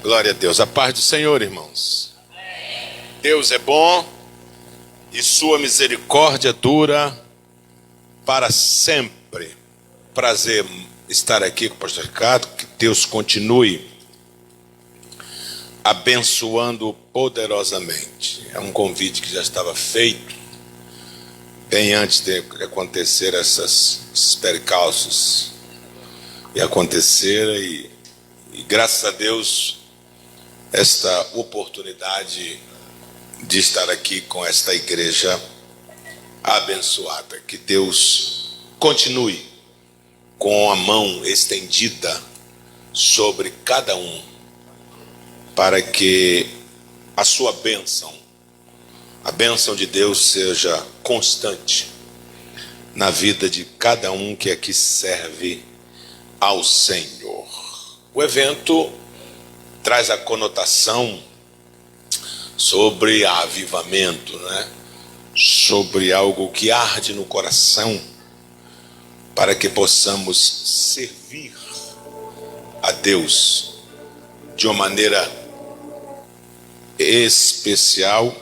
Glória a Deus. A paz do Senhor, irmãos. Deus é bom e sua misericórdia dura para sempre. Prazer estar aqui com o pastor Ricardo. Que Deus continue abençoando poderosamente. É um convite que já estava feito bem antes de acontecer esses percalços e acontecer, e graças a Deus esta oportunidade de estar aqui com esta igreja abençoada. Que Deus continue com a mão estendida sobre cada um, para que a sua bênção, a bênção de Deus, seja constante na vida de cada um que aqui serve ao Senhor. O evento traz a conotação sobre avivamento, né? Sobre algo que arde no coração, para que possamos servir a Deus de uma maneira especial,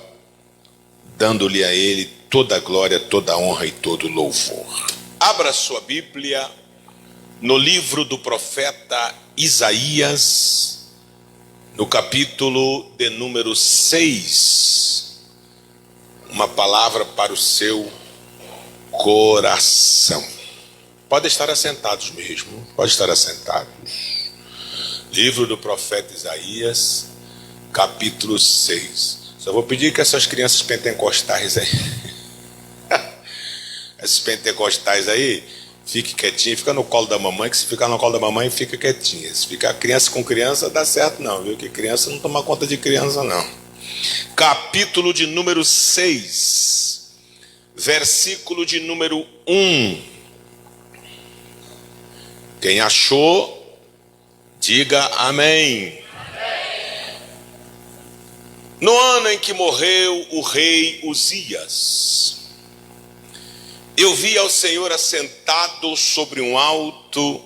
dando-lhe a Ele toda a glória, toda a honra e todo o louvor. Abra sua Bíblia no livro do profeta Isaías, no capítulo de número 6, uma palavra para o seu coração. Pode estar assentados mesmo, pode estar assentados. Livro do profeta Isaías, capítulo 6. Só vou pedir que essas crianças pentecostais aí, esses pentecostais aí, fique quietinho, fica no colo da mamãe, que se ficar no colo da mamãe, fica quietinha. Se ficar criança com criança, dá certo não, viu? Que criança não toma conta de criança não. Capítulo de número 6, versículo de número 1. Quem achou, diga amém. No ano em que morreu o rei Uzias, eu vi ao Senhor assentado sobre um alto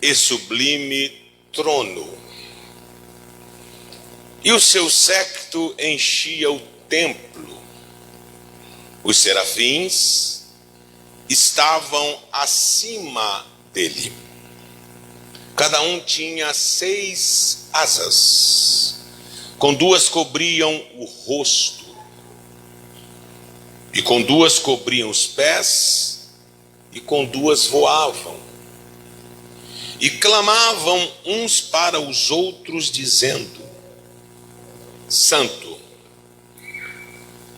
e sublime trono, e o seu séquito enchia o templo. Os serafins estavam acima dele. Cada um tinha 6 asas, com 2 cobriam o rosto, e com 2 cobriam os pés, e com 2 voavam. E clamavam uns para os outros, dizendo: Santo,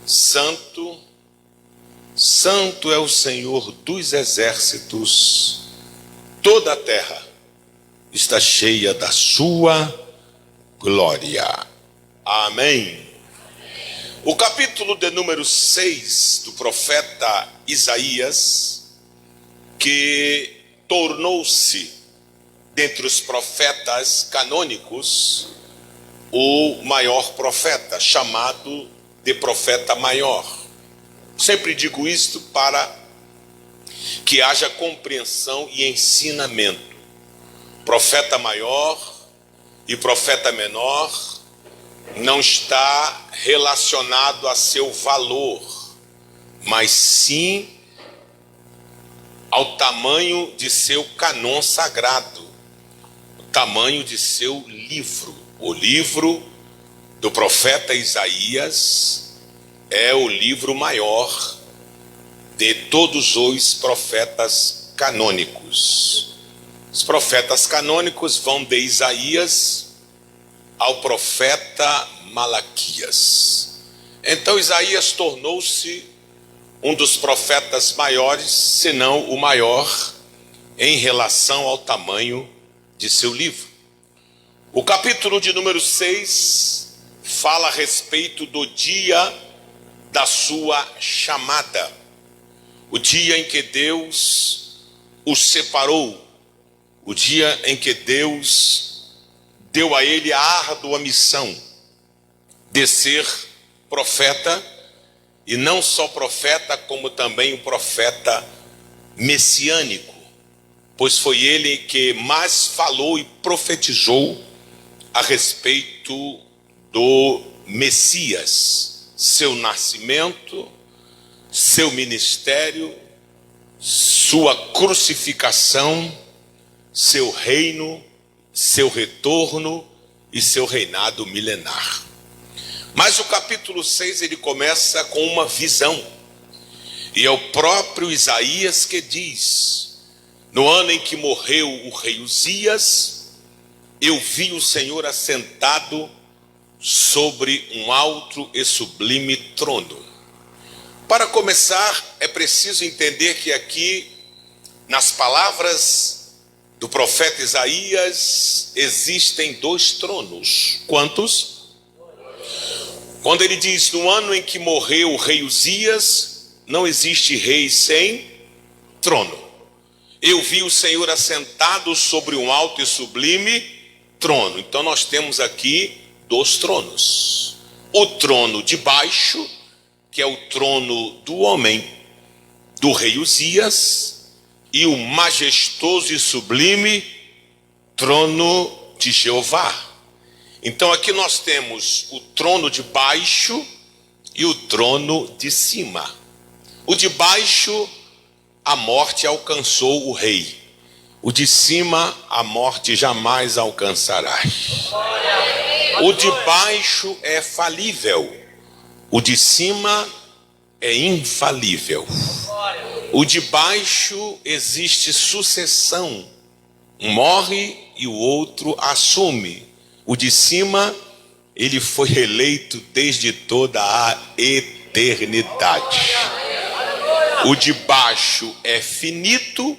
Santo, Santo é o Senhor dos exércitos, toda a terra está cheia da sua glória. Amém. O capítulo de número 6 do profeta Isaías, que tornou-se, dentre os profetas canônicos, o maior profeta, chamado de profeta maior. Sempre digo isto para que haja compreensão e ensinamento. Profeta maior e profeta menor não está relacionado a seu valor, mas sim ao tamanho de seu cânon sagrado, o tamanho de seu livro. O livro do profeta Isaías é o livro maior de todos os profetas canônicos. Os profetas canônicos vão de Isaías ao profeta Malaquias. Então Isaías tornou-se um dos profetas maiores, se não o maior, em relação ao tamanho de seu livro. O capítulo de número 6 fala a respeito do dia da sua chamada, o dia em que Deus o separou, o dia em que Deus deu a ele a árdua missão de ser profeta, e não só profeta, como também um profeta messiânico, pois foi ele que mais falou e profetizou a respeito do Messias, seu nascimento, seu ministério, sua crucificação, seu reino, seu retorno e seu reinado milenar. Mas o capítulo 6 ele começa com uma visão. E é o próprio Isaías que diz: no ano em que morreu o rei Uzias, eu vi o Senhor assentado sobre um alto e sublime trono. Para começar, é preciso entender que aqui, nas palavras do profeta Isaías, existem dois tronos. Quantos? Quando ele diz, no ano em que morreu o rei Uzias, não existe rei sem trono. Eu vi o Senhor assentado sobre um alto e sublime trono. Então nós temos aqui dois tronos. O trono de baixo, que é o trono do homem, do rei Uzias, e o majestoso e sublime trono de Jeová. Então aqui nós temos o trono de baixo e o trono de cima. O de baixo, a morte alcançou o rei. O de cima, a morte jamais alcançará. O de baixo é falível. O de cima é infalível. O de baixo existe sucessão. Um morre e o outro assume. O de cima, ele foi eleito desde toda a eternidade. O de baixo é finito,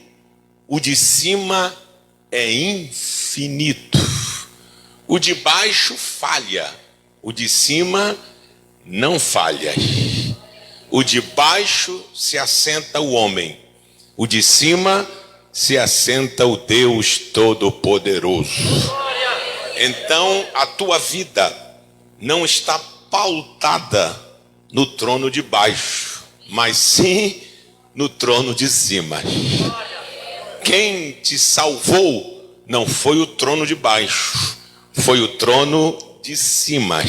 o de cima é infinito. O de baixo falha, o de cima não falha. O de baixo se assenta o homem, o de cima se assenta o Deus Todo-Poderoso. Então a tua vida não está pautada no trono de baixo, mas sim no trono de cima. Quem te salvou não foi o trono de baixo, foi o trono de cima.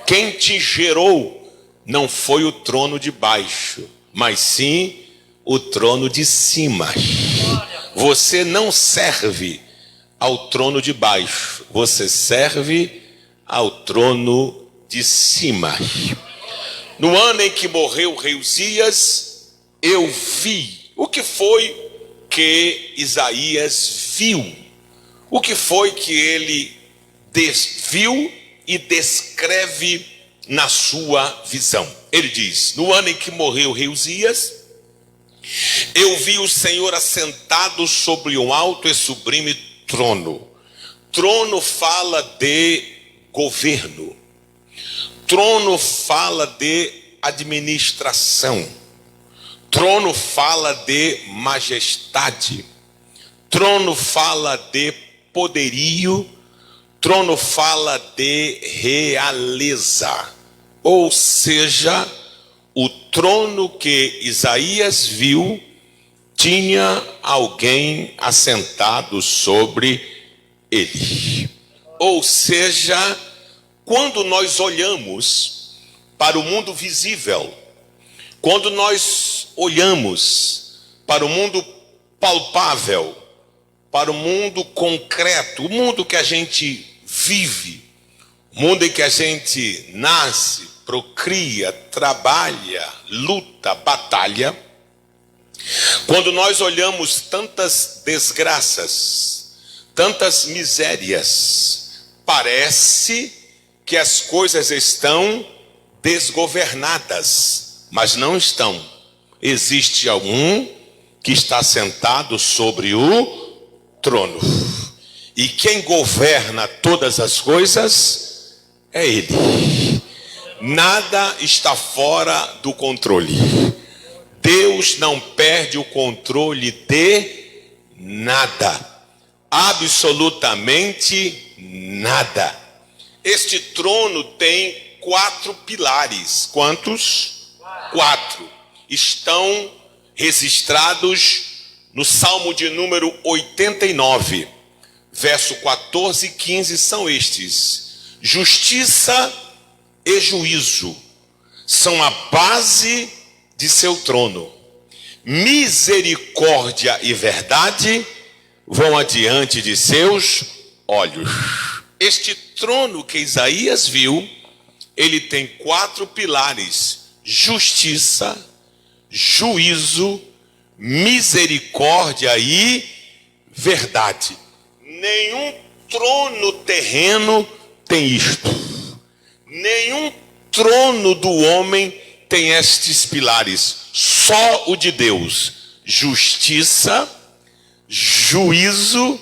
Quem te gerou não foi o trono de baixo, mas sim o trono de cima. Você não serve ao trono de baixo, você serve ao trono de cima. No ano em que morreu o rei Uzias, eu vi. O que foi que Isaías viu? O que foi que ele viu e descreve na sua visão? Ele diz, no ano em que morreu o rei Uzias, eu vi o Senhor assentado sobre um alto e sublime trono. Trono fala de governo. Trono fala de administração. Trono fala de majestade. Trono fala de poderio. Trono fala de realeza. Ou seja, o trono que Isaías viu tinha alguém assentado sobre ele. Ou seja, quando nós olhamos para o mundo visível, quando nós olhamos para o mundo palpável, para o mundo concreto, o mundo que a gente vive, o mundo em que a gente nasce, procria, trabalha, luta, batalha, quando nós olhamos tantas desgraças, tantas misérias, parece que as coisas estão desgovernadas, mas não estão. Existe algum que está sentado sobre o trono. E quem governa todas as coisas é Ele. Nada está fora do controle. Deus não perde o controle de nada. Absolutamente nada. Este trono tem 4 pilares. Quantos? 4. Estão registrados no Salmo de número 89. verso 14 e 15 são estes: justiça e juízo são a base de seu trono. Misericórdia e verdade vão adiante de seus olhos. Este trono que Isaías viu, ele tem 4 pilares: justiça, juízo, misericórdia e verdade. Nenhum trono terreno tem isto. Nenhum trono do homem tem estes pilares. Só o de Deus: justiça, juízo,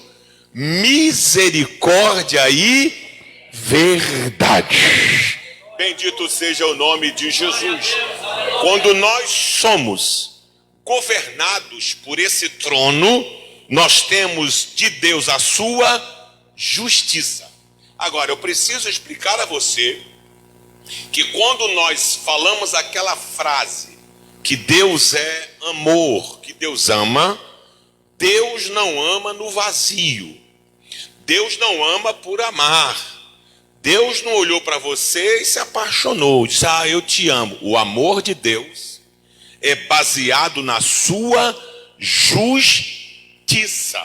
misericórdia e verdade. Bendito seja o nome de Jesus. Quando nós somos governados por esse trono, nós temos de Deus a sua justiça. Agora, eu preciso explicar a você que quando nós falamos aquela frase que Deus é amor, que Deus ama, Deus não ama no vazio. Deus não ama por amar. Deus não olhou para você e se apaixonou, disse: ah, eu te amo. O amor de Deus é baseado na sua justiça.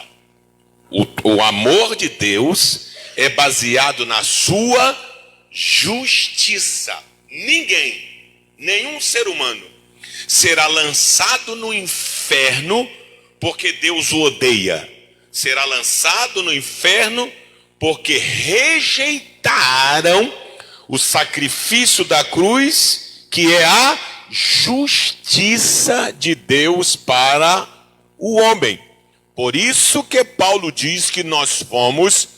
O amor de Deus é baseado na sua justiça. Ninguém, nenhum ser humano será lançado no inferno porque Deus o odeia. Será lançado no inferno porque rejeitaram o sacrifício da cruz, que é a justiça de Deus para o homem. Por isso que Paulo diz que nós fomos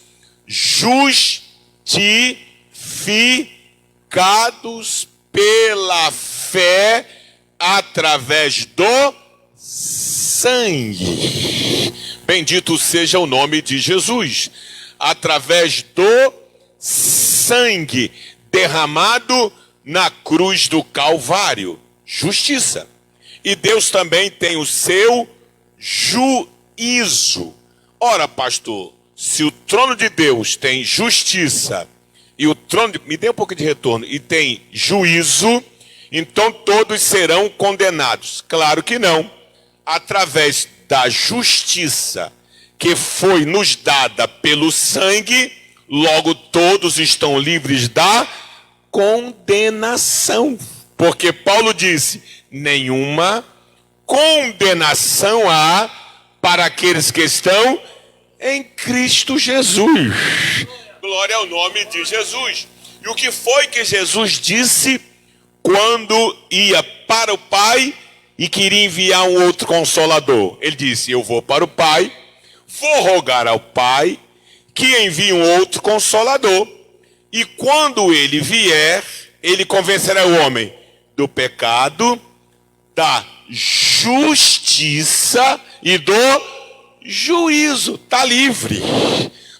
justificados pela fé através do sangue. Bendito seja o nome de Jesus. Através do sangue derramado na cruz do Calvário. Justiça. E Deus também tem o seu juízo. Ora, pastor, se o trono de Deus tem justiça e o trono me dê um pouco de retorno, e tem juízo, então todos serão condenados. Claro que não. Através da justiça que foi nos dada pelo sangue, logo todos estão livres da condenação. Porque Paulo disse: nenhuma condenação há para aqueles que estão em Cristo Jesus. Glória ao nome de Jesus. E o que foi que Jesus disse quando ia para o Pai e queria enviar um outro consolador? Ele disse: eu vou para o Pai, vou rogar ao Pai que envie um outro consolador, e quando ele vier, ele convencerá o homem do pecado, da justiça e do juízo. Está livre.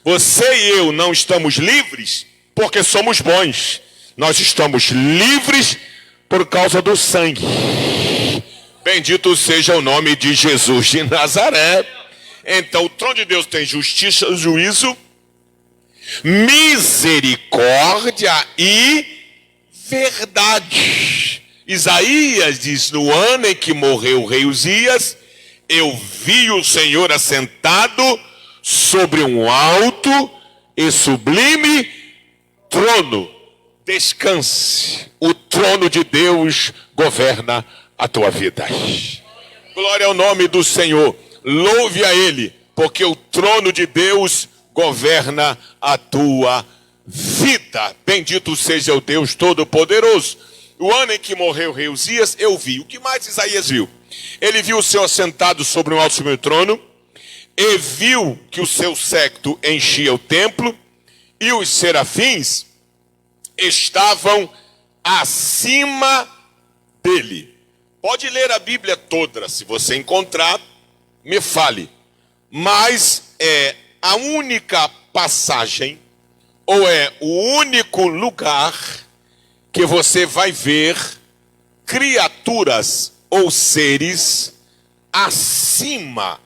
Você e eu não estamos livres porque somos bons. Nós estamos livres por causa do sangue. Bendito seja o nome de Jesus de Nazaré. Então o trono de Deus tem justiça, juízo, misericórdia e verdade. Isaías diz: no ano em que morreu o rei Uzias, eu vi o Senhor assentado sobre um alto e sublime trono. Descanse, o trono de Deus governa a tua vida. Glória ao nome do Senhor. Louve a Ele, porque o trono de Deus governa a tua vida. Bendito seja o Deus Todo-Poderoso. O ano em que morreu o rei Uzias, eu vi. O que mais Isaías viu? Ele viu o Senhor sentado sobre um alto sublime trono, e viu que o seu séquito enchia o templo, e os serafins estavam acima dele. Pode ler a Bíblia toda, se você encontrar, me fale. Mas é a única passagem, ou é o único lugar que você vai ver criaturas ou seres acima,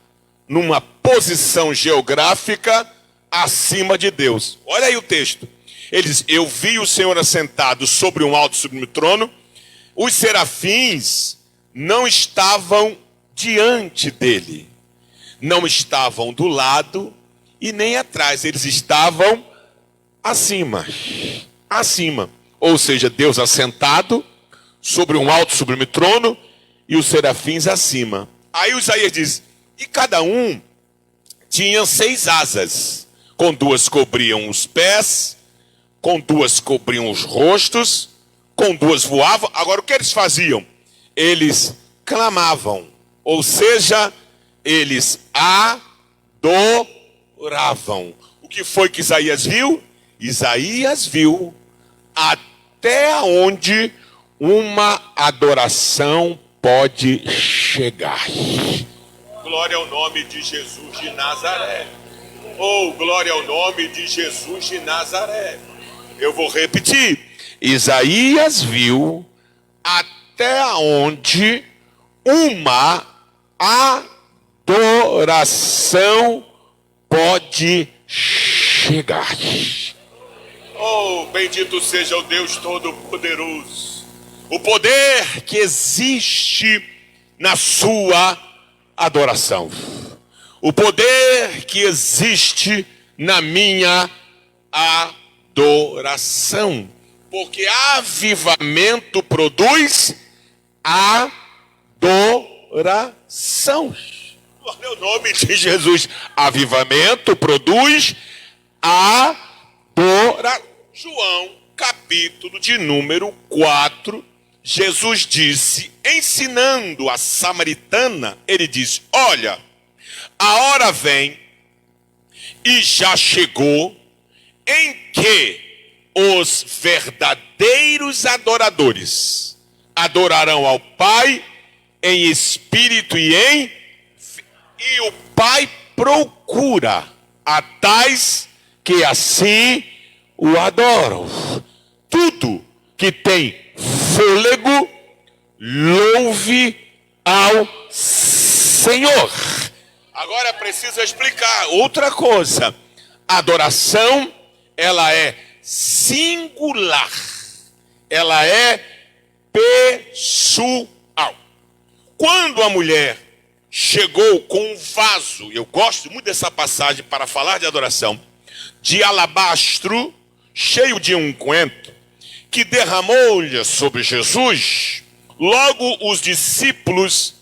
numa posição geográfica, acima de Deus. Olha aí o texto. Ele diz: eu vi o Senhor assentado sobre um alto e sublime trono. Os serafins não estavam diante dele, não estavam do lado e nem atrás, eles estavam acima. Ou seja, Deus assentado sobre um alto e sublime trono e os serafins acima. Aí o Isaías diz: e cada um tinha 6 asas, com 2 cobriam os pés, com 2 cobriam os rostos, com 2 voavam. Agora o que eles faziam? Eles clamavam, ou seja, eles adoravam. O que foi que Isaías viu? Isaías viu até onde uma adoração pode chegar. Glória ao nome de Jesus de Nazaré. Oh, glória ao nome de Jesus de Nazaré. Eu vou repetir. Isaías viu até onde uma adoração pode chegar. Oh, bendito seja o Deus Todo-Poderoso. O poder que existe na sua adoração. O poder que existe na minha adoração. Porque avivamento produz adoração. Olha o nome de Jesus. Avivamento produz adoração. João, capítulo de número 4, Jesus disse, ensinando a samaritana, ele diz: olha, a hora vem e já chegou em que os verdadeiros adoradores adorarão ao Pai em espírito e o Pai procura a tais que assim o adoram. Tudo que tem fôlego, louve ao Senhor. Agora é preciso explicar outra coisa. Adoração, ela é singular. Ela é pessoal. Quando a mulher chegou com um vaso, eu gosto muito dessa passagem para falar de adoração, de alabastro, cheio de unguento, que derramou-lhe sobre Jesus, logo os discípulos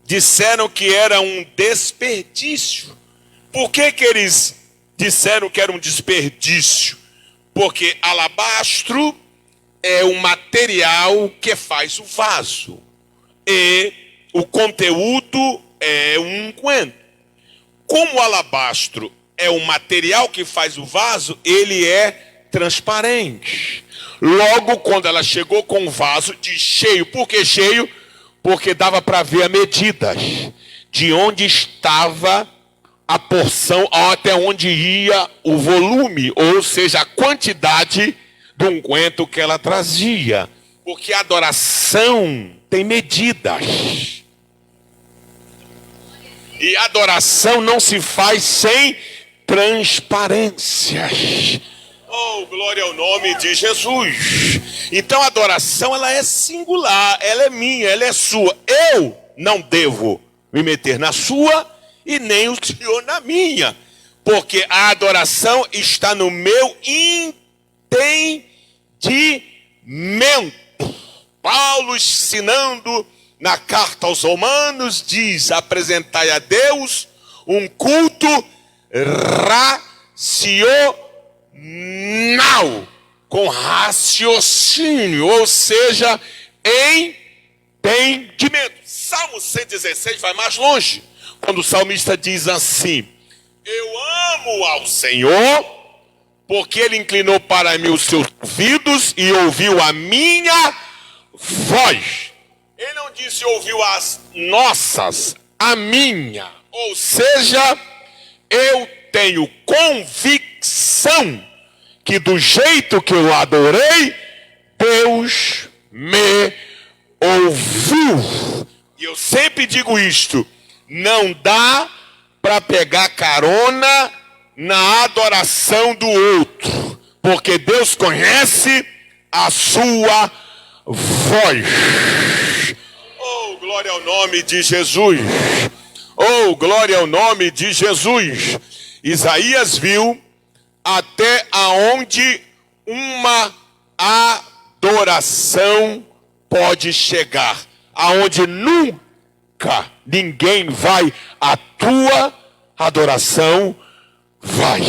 disseram que era um desperdício. Por que eles disseram que era um desperdício? Porque alabastro é o material que faz o vaso. E o conteúdo é um unguento. Como o alabastro é o material que faz o vaso, ele é transparente. Logo, quando ela chegou com o vaso de cheio, por que cheio? Porque dava para ver a medida de onde estava a porção, até onde ia o volume, ou seja, a quantidade do unguento que ela trazia. Porque a adoração tem medidas. E a adoração não se faz sem transparência. Oh, glória ao nome de Jesus. Então a adoração, ela é singular, ela é minha, ela é sua. Eu não devo me meter na sua e nem o Senhor na minha. Porque a adoração está no meu entendimento. Paulo, ensinando na carta aos Romanos, diz: apresentai a Deus um culto racional, com raciocínio, ou seja, entendimento. Salmo 116 vai mais longe, quando o salmista diz assim: eu amo ao Senhor, porque Ele inclinou para mim os seus ouvidos e ouviu a minha voz. Ele não disse ouviu as nossas, a minha. Ou seja, eu tenho convicção que do jeito que eu adorei, Deus me ouviu. E eu sempre digo isto: não dá para pegar carona na adoração do outro, porque Deus conhece a sua voz. Oh, glória ao nome de Jesus. Oh, glória ao nome de Jesus. Isaías viu até aonde uma adoração pode chegar, aonde nunca ninguém vai, a tua adoração vai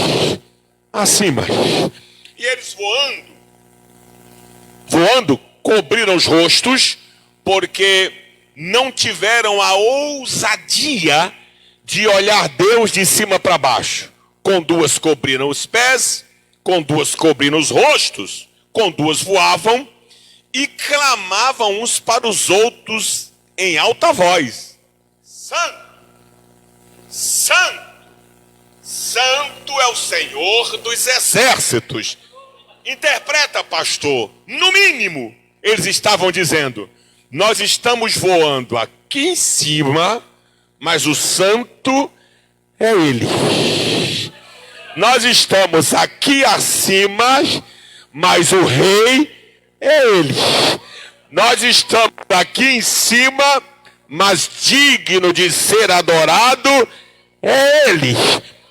acima. E eles voando, cobriram os rostos, porque não tiveram a ousadia de olhar Deus de cima para baixo. Com duas cobriram os pés, com duas cobriram os rostos, com duas voavam e clamavam uns para os outros em alta voz: Santo, Santo, Santo é o Senhor dos exércitos. Interpreta, pastor. No mínimo, eles estavam dizendo: nós estamos voando aqui em cima, mas o santo é ele. Nós estamos aqui acima, mas o rei é ele. Nós estamos aqui em cima, mas digno de ser adorado é ele.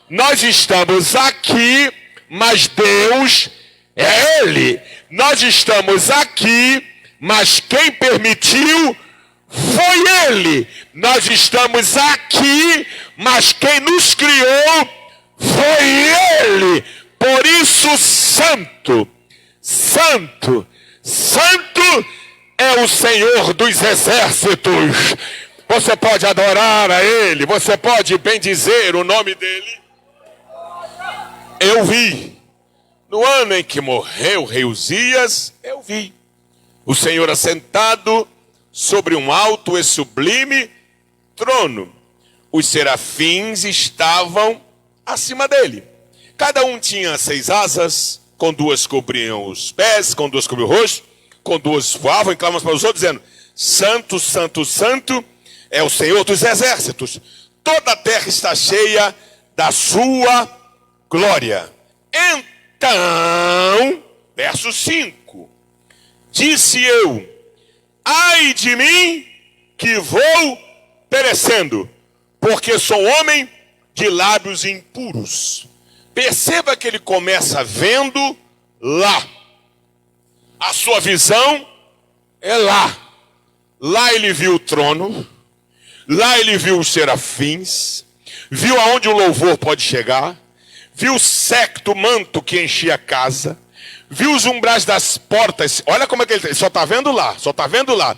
Nós estamos aqui, mas Deus é ele. Nós estamos aqui, mas quem permitiu foi ele. Nós estamos aqui, mas quem nos criou foi ele. Por isso, santo, santo, santo é o Senhor dos exércitos. Você pode adorar a ele, você pode bendizer o nome dele. Eu vi, no ano em que morreu o rei Uzias, eu vi o Senhor assentado sobre um alto e sublime trono. Os serafins estavam acima dele. Cada um tinha 6 asas, com 2 cobriam os pés, com 2 cobriam o rosto, com 2 voavam e clamavam para os outros, dizendo: Santo, Santo, Santo é o Senhor dos exércitos. Toda a terra está cheia da sua glória. Então, verso 5, disse eu: ai de mim, que vou perecendo, porque sou homem de lábios impuros. Perceba que ele começa vendo lá. A sua visão é lá. Lá ele viu o trono, lá ele viu os serafins, viu aonde o louvor pode chegar, viu o séquito, manto que enchia a casa, viu os umbrais das portas. Olha como é que ele só está vendo lá, só está vendo lá.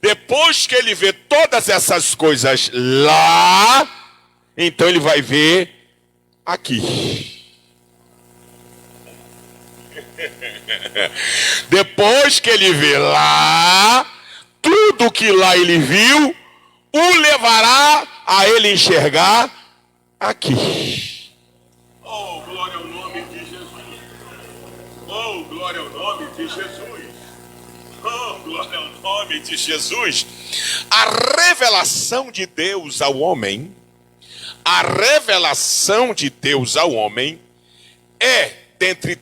Depois que ele vê todas essas coisas lá, então ele vai ver aqui. Depois que ele vê lá, tudo que lá ele viu, o levará a ele enxergar aqui. Oh, glória ao nome de Jesus. Oh, glória ao nome de Jesus. Oh, glória ao nome de Jesus. A revelação de Deus ao homem, a revelação de Deus ao homem é, dentre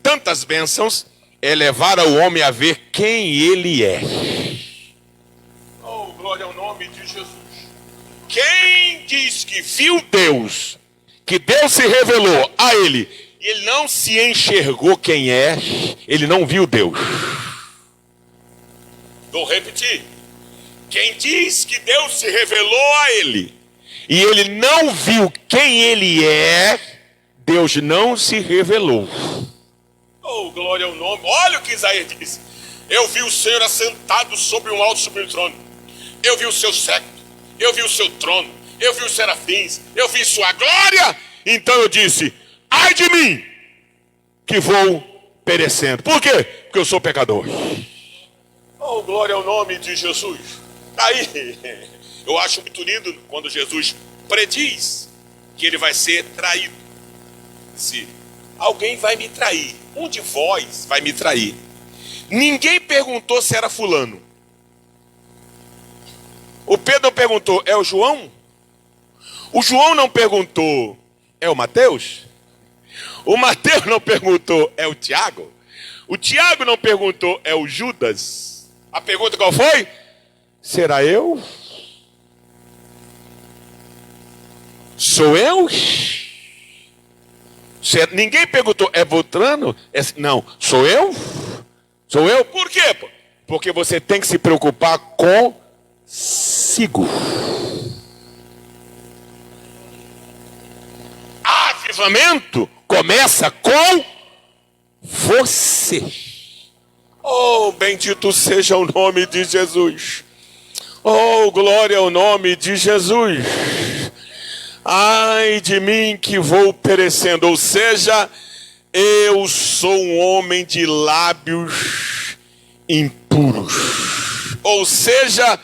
tantas bênçãos, é levar ao homem a ver quem ele é. Oh, glória ao nome de Jesus. Quem diz que viu Deus, que Deus se revelou a ele, e ele não se enxergou quem é, ele não viu Deus. Vou repetir. Quem diz que Deus se revelou a ele, e ele não viu quem ele é, Deus não se revelou. Oh, glória ao nome. Olha o que Isaías disse: eu vi o Senhor assentado sobre um alto sublime trono. Eu vi o seu séquito, eu vi o seu trono, eu vi os serafins, eu vi sua glória. Então eu disse: ai de mim, que vou perecendo. Por quê? Porque eu sou pecador. Oh, glória ao nome de Jesus. Aí, eu acho muito lindo quando Jesus prediz que ele vai ser traído. Se alguém vai me trair, um de vós vai me trair. Ninguém perguntou se era fulano. O Pedro perguntou: é o João? O João não perguntou: É o Mateus? O Mateus não perguntou, é o Tiago? O Tiago não perguntou, é o Judas? A pergunta qual foi? Será eu? Sou eu? Ninguém perguntou, é Beltrano? Não, sou eu? Sou eu? Por quê? Porque você tem que se preocupar consigo. Avivamento começa com você. Oh, bendito seja o nome de Jesus. Oh, glória ao nome de Jesus. Ai de mim que vou perecendo. Ou seja, eu sou um homem de lábios impuros. Ou seja,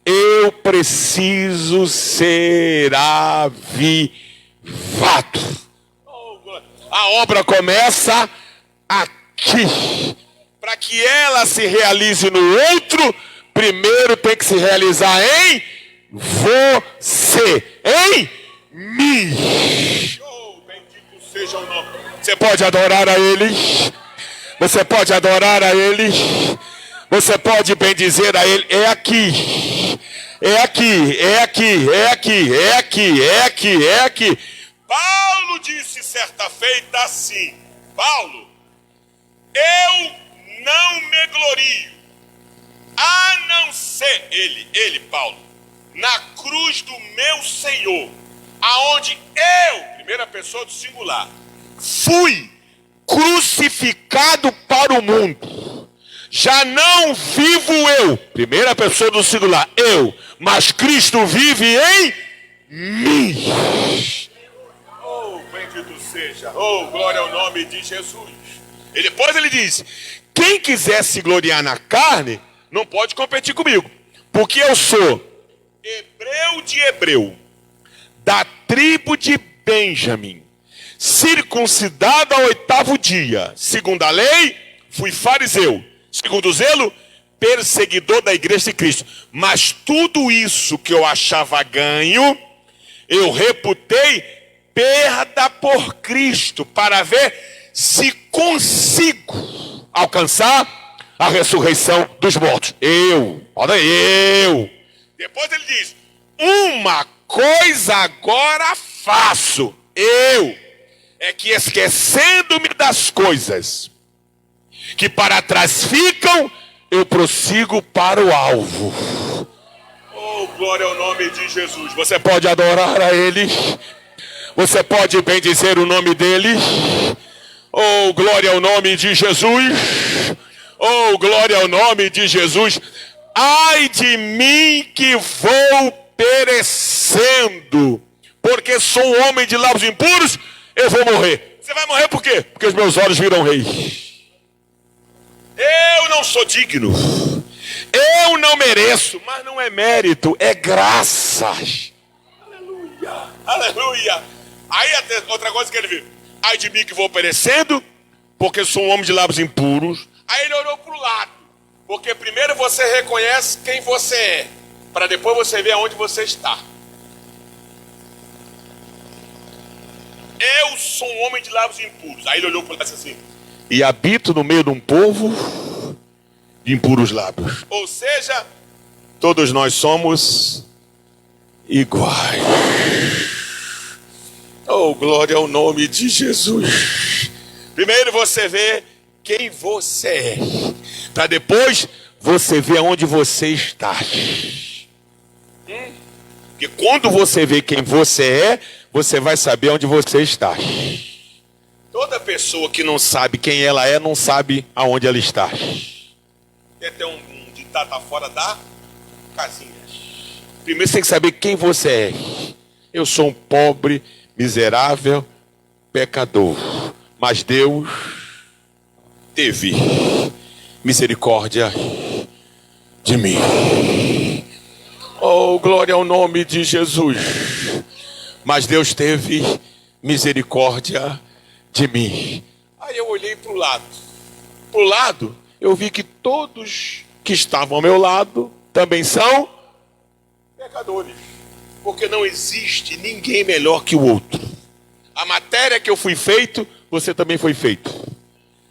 eu preciso ser avivado. A obra começa aqui. Para que ela se realize no outro, primeiro tem que se realizar em você, em mim. Oh, bendito seja o nome. Você pode adorar a Ele. Você pode adorar a Ele. Você pode bendizer a Ele. É aqui. É aqui, é aqui, é aqui, é aqui, é aqui, é aqui. Paulo disse certa feita assim: Paulo, eu não me glorio, a não ser ele, Paulo, na cruz do meu Senhor, aonde eu, primeira pessoa do singular, fui crucificado para o mundo. Já não vivo eu, primeira pessoa do singular, eu, mas Cristo vive em mim. Oh, bendito seja, oh, glória ao nome de Jesus. E depois ele diz: quem quiser se gloriar na carne, não pode competir comigo, porque eu sou hebreu de hebreu, da tribo de Benjamim, circuncidado ao 8º dia, segundo a lei, fui fariseu, segundo o zelo, perseguidor da igreja de Cristo. Mas tudo isso que eu achava ganho, eu reputei perda por Cristo, para ver se consigo alcançar a ressurreição dos mortos. Eu. Depois ele diz: uma coisa agora faço, é que esquecendo-me das coisas que para trás ficam, eu prossigo para o alvo. Oh, glória ao nome de Jesus. Você pode adorar a Ele. Você pode bendizer o nome dEle. Oh, glória ao nome de Jesus. Oh, glória ao nome de Jesus. Ai de mim que vou perecendo, porque sou um homem de lábios impuros, eu vou morrer. Você vai morrer por quê? Porque os meus olhos viram rei. Eu não sou digno, eu não mereço, mas não é mérito, é graça. Aleluia, aleluia. Aí outra coisa que ele viu: ai de mim que vou perecendo, porque sou um homem de lábios impuros. Aí ele olhou para o lado, porque primeiro você reconhece quem você é, para depois você ver aonde você está. Eu sou um homem de lábios impuros. Aí ele olhou para o lado assim: e habito no meio de um povo de impuros lábios. Ou seja, todos nós somos iguais. Oh, glória ao nome de Jesus. Primeiro você vê quem você é, para depois você ver onde você está. Porque quando você vê quem você é, você vai saber onde você está. Toda pessoa que não sabe quem ela é, não sabe aonde ela está. Tem até um ditado tá fora da casinha. Primeiro você tem que saber quem você é. Eu sou um pobre, miserável, pecador. Mas Deus teve misericórdia de mim. Oh, glória ao nome de Jesus. Mas Deus teve misericórdia de mim. Aí eu olhei para o lado. Para o lado, eu vi que todos que estavam ao meu lado também são pecadores. Porque não existe ninguém melhor que o outro. A matéria que eu fui feito, você também foi feito.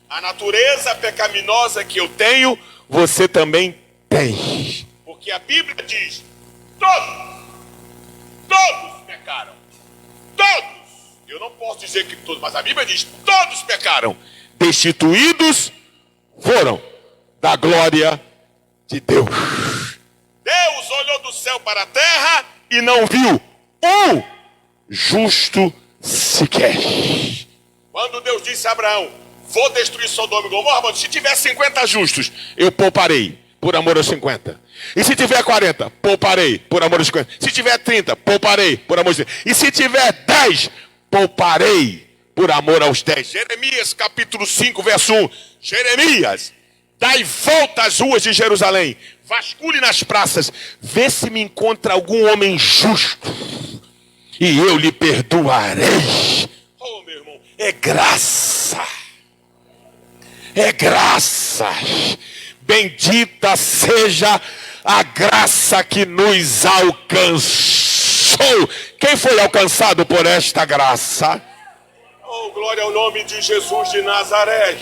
A natureza pecaminosa que eu tenho, você também tem. Porque a Bíblia diz, todos pecaram. Todos. Eu não posso dizer que todos, mas a Bíblia diz, todos pecaram. Destituídos foram da glória de Deus. Deus olhou do céu para a terra e não viu um justo sequer. Quando Deus disse a Abraão, vou destruir Sodoma e Gomorra, mano, se tiver 50 justos, eu pouparei por amor aos 50. E se tiver 40, pouparei por amor aos 50. Se tiver 30, pouparei por amor aos 50. E se tiver 10, pouparei por amor aos 10. Jeremias capítulo 5, verso 1. Jeremias, dai volta às ruas de Jerusalém, vasculhe nas praças, vê se me encontra algum homem justo, e eu lhe perdoarei. Oh, meu irmão, é graça. É graça. Bendita seja a graça que nos alcançou. Quem foi alcançado por esta graça? Oh, glória ao nome de Jesus de Nazaré.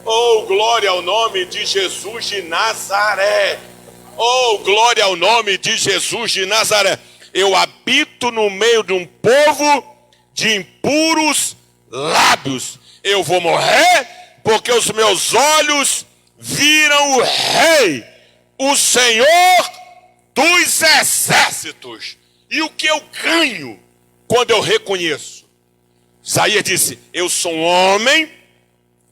Oh, glória ao nome de Jesus de Nazaré. Oh, glória ao nome de Jesus de Nazaré. Eu habito no meio de um povo de impuros lábios. Eu vou morrer porque os meus olhos viram o Rei, o Senhor dos exércitos. E o que eu ganho quando eu reconheço? Isaías disse, eu sou um homem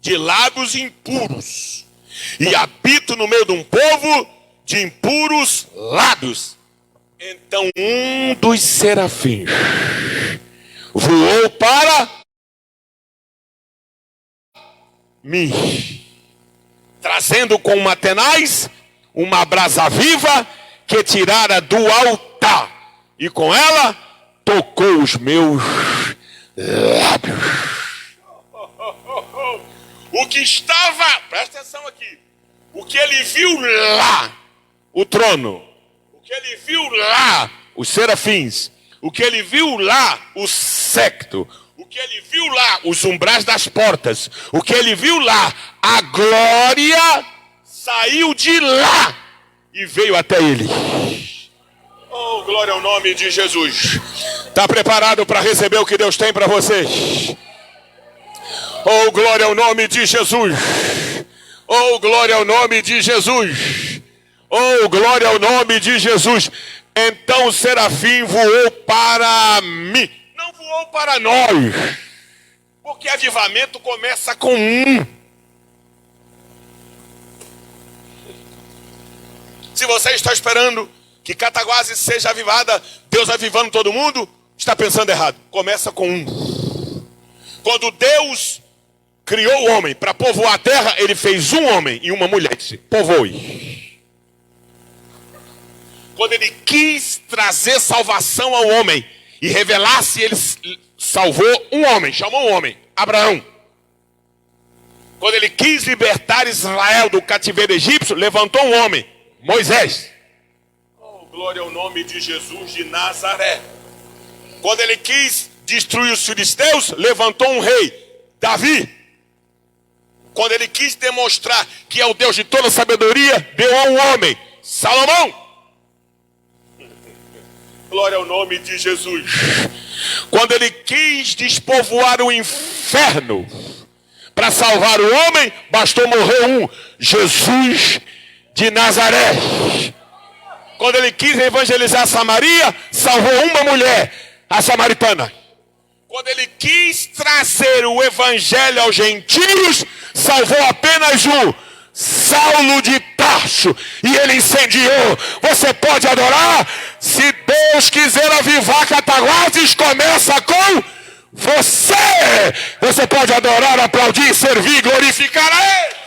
de lábios impuros e habito no meio de um povo de impuros lábios. Então um dos serafins voou para mim, trazendo com uma tenaz uma brasa viva que tirara do altar, e com ela tocou os meus lábios. O que estava, presta atenção aqui, o que ele viu lá, o trono, o que ele viu lá, os serafins, o que ele viu lá, o séquito, o que ele viu lá, os umbrais das portas, o que ele viu lá, a glória saiu de lá e veio até ele. Oh, glória ao nome de Jesus. Está preparado para receber o que Deus tem para vocês? Oh, glória ao nome de Jesus. Oh, glória ao nome de Jesus. Oh, glória ao nome de Jesus. Então o serafim voou para mim. Não voou para nós. Porque avivamento começa com um. Se você está esperando que Cataguases seja avivada, Deus avivando todo mundo, está pensando errado. Começa com um. Quando Deus criou o homem para povoar a terra, ele fez um homem e uma mulher. Disse, povoe. Quando ele quis trazer salvação ao homem e revelar-se, ele salvou um homem, chamou um homem, Abraão. Quando ele quis libertar Israel do cativeiro egípcio, levantou um homem, Moisés. Oh, glória ao nome de Jesus de Nazaré. Quando ele quis destruir os filisteus, levantou um rei, Davi. Quando ele quis demonstrar que é o Deus de toda sabedoria, deu a um homem, Salomão. Glória ao nome de Jesus. Quando ele quis despovoar o inferno para salvar o homem, bastou morrer um, Jesus de Nazaré. Quando ele quis evangelizar Samaria, salvou uma mulher, a samaritana. Quando ele quis trazer o evangelho aos gentios, salvou apenas um, Saulo de Tarso, e ele incendiou. Você pode adorar? Se Deus quiser avivar Cataguases, começa com você. Você pode adorar, aplaudir, servir, glorificar a Ele.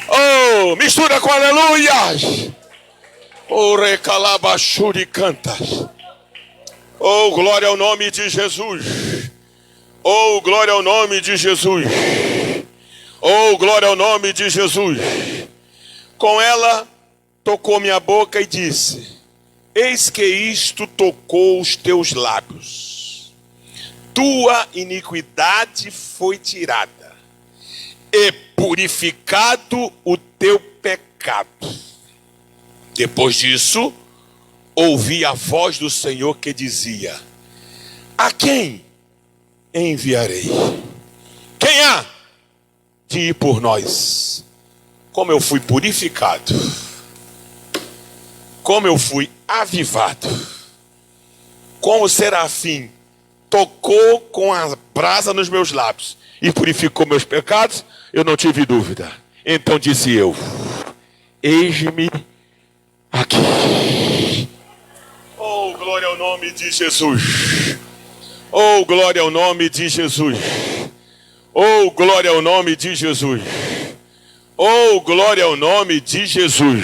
Oh, mistura com aleluias. Oh, recalabachuri cantas. Oh, glória ao nome de Jesus. Oh, glória ao nome de Jesus. Oh, glória ao nome de Jesus. Com ela, tocou minha boca e disse, eis que isto tocou os teus lábios. Tua iniquidade foi tirada, e purificado o teu pecado. Depois disso, ouvi a voz do Senhor que dizia: a quem enviarei? Quem há de ir por nós? Como eu fui purificado, como eu fui avivado, como o serafim tocou com a brasa nos meus lábios e purificou meus pecados, eu não tive dúvida. Então disse eu: eis-me aqui. Oh, glória ao nome de Jesus. Oh, glória ao nome de Jesus. Oh, glória ao nome de Jesus. Oh, glória ao nome de Jesus.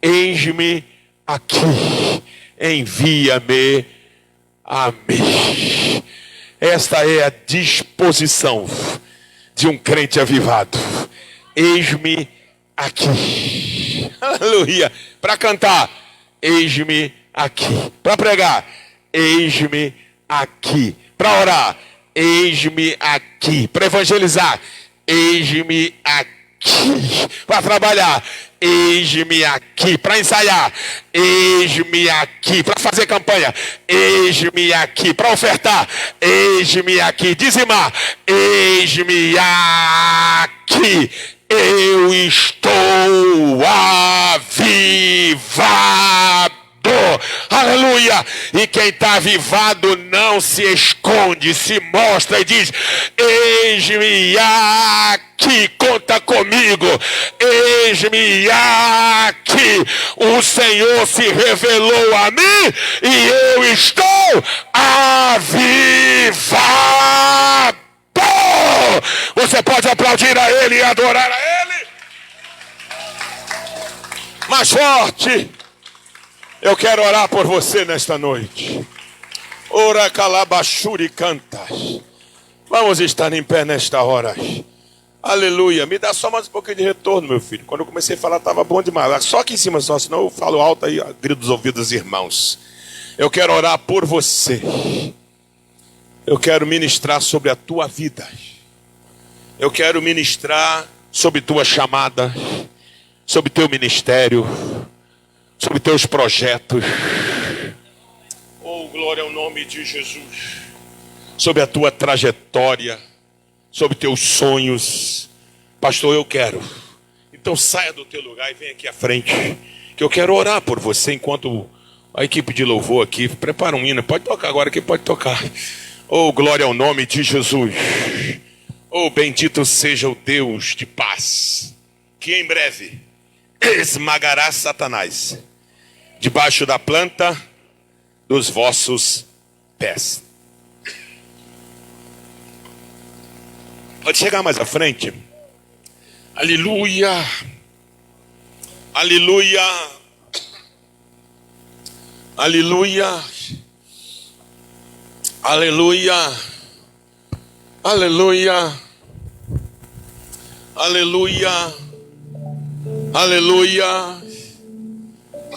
Eis-me aqui. Envia-me a mim. Esta é a disposição de um crente avivado. Eis-me aqui. Aleluia. Para cantar, eis-me aqui. Para pregar, eis-me aqui. Para orar, eis-me aqui. Para evangelizar, eis-me aqui. Para trabalhar, eis-me aqui. Para ensaiar, eis-me aqui. Para fazer campanha, eis-me aqui. Para ofertar, eis-me aqui. Dizimar, eis-me aqui. Eu estou avivado. Aleluia. E quem está avivado não se esconde, se mostra e diz: eis-me aqui, conta comigo. Eis-me aqui. O Senhor se revelou a mim e eu estou avivado. Você pode aplaudir a Ele e adorar a Ele? Mais forte. Eu quero orar por você nesta noite. Ora calabachuri cantas. Vamos estar em pé nesta hora. Aleluia. Me dá só mais um pouquinho de retorno, meu filho. Quando eu comecei a falar estava bom demais. Só aqui em cima só, senão eu falo alto aí, grito dos ouvidos dos irmãos. Eu quero orar por você. Eu quero ministrar sobre a tua vida. Eu quero ministrar sobre tua chamada, sobre teu ministério, sobre teus projetos. Oh, glória ao nome de Jesus. Sobre a tua trajetória, sobre teus sonhos. Pastor, eu quero. Então saia do teu lugar e vem aqui à frente, que eu quero orar por você enquanto a equipe de louvor aqui prepara um hino. Pode tocar agora, aqui pode tocar. Oh, glória ao nome de Jesus. Oh, bendito seja o Deus de paz, que em breve esmagará Satanás debaixo da planta dos vossos pés. Pode chegar mais à frente. Aleluia. Aleluia. Aleluia. Aleluia. Aleluia. Aleluia. Aleluia.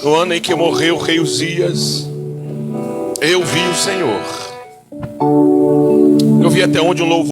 No ano em que morreu o rei Uzias, eu vi o Senhor. Eu vi até onde um louvor